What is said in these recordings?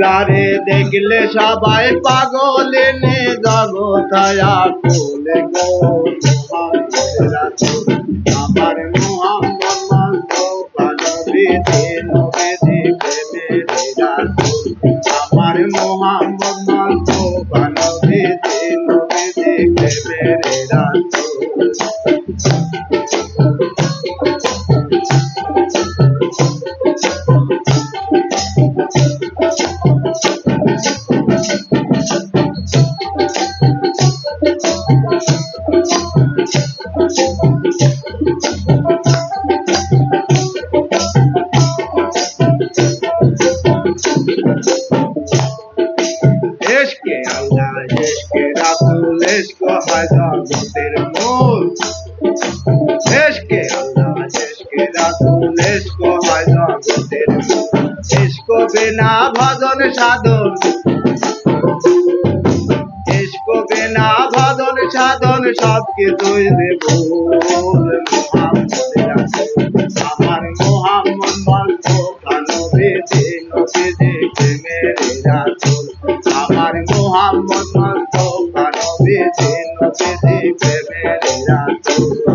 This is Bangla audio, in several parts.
যারে দেখলে সবাই পাগল এনে জগতায়া ফুলে গো মোহাম্মদ রাসূল আমার মোহাম্মদ মুস্তাফা নবীজি নবীজি প্রেমের রাসূল আমার মোহাম্মদ মুস্তাফা নবীজি নবীজি প্রেমের রাসূল इश्क़ अल्लाह इश्क़ रसूल इश्क़ है जगतेर मूल इश्क़ अल्लाह इश्क़ रसूल इश्क़ है जगतेर मूल इश्क़ बिना भजन साधन इश्क़ बिना भजन साधन सब কিছুই ভুল মোহাম্মদ রাসূল আমার মোহাম্মদ মুস্তাফা নবীজি নবীজি প্রেমের রাসূল আমার মোহাম্মদ মুস্তাফা নবীজি নবীজি প্রেমের রাসূল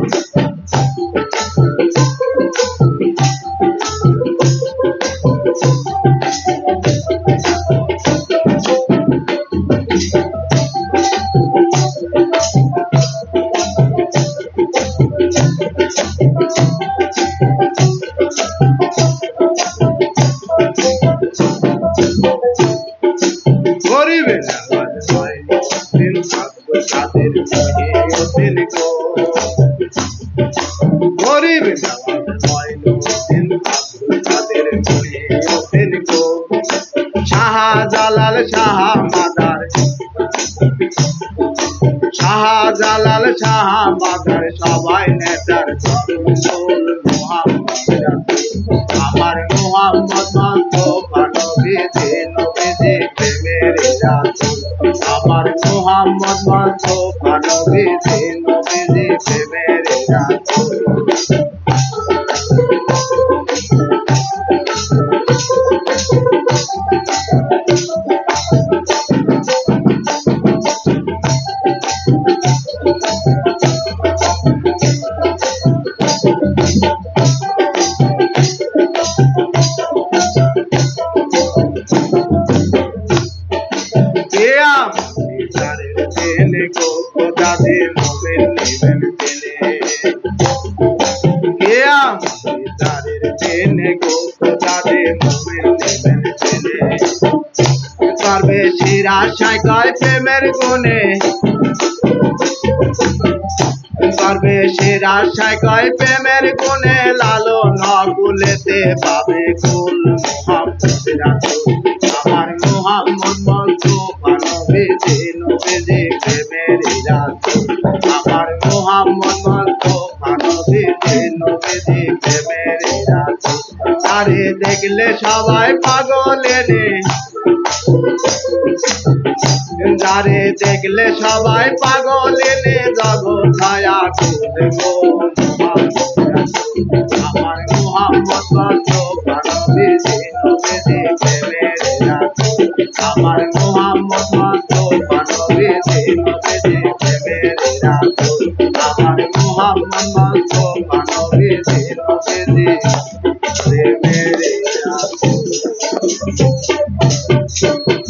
গরিবের নামাজ হয় দিন ভাগ্য তাদের দিন গো গরিবের নামাজ হয় দিন ভাগ্য তাদের দিন গো শাহজালাল শাহ মাদার শাহজালাল শাহ মাদার সবাই নেতার দল মোহাম্মদ রাসূল আমার মোহাম্মদ মুস্তাফা নবীজি নবীজি প্রেমের রাসূল আমার মোহাম্মদ মুস্তাফা নবীজি নবীজি প্রেমের রাসূল খোদাদের মোমের নিবেন তেনে গো খোদাদের মোমের নিবেন তেনে পারবে শিরা শাইকায় প্রেমের গুণে পারবে শিরা শাইকায় প্রেমের গুণে লালো নগুলেতে পাবে কুল মোহাম্মদ রাসূল আমার মোহাম্মদ মুস্তাফা নবীজি নবীজি প্রেমের রাসূল আমার মোহাম্মদ মুস্তাফা নবীজি নবীজি প্রেমের রাসূল আরে দেখলে সবাই পাগল এনে যারে দেখলে সবাই পাগল এনে জগতায়া ফুলে গো মোহাম্মদ রাসূল আমার মোহাম্মদ মুস্তাফা নবীজি নবীজি প্রেমের রাসূল আমার মোহাম্মদ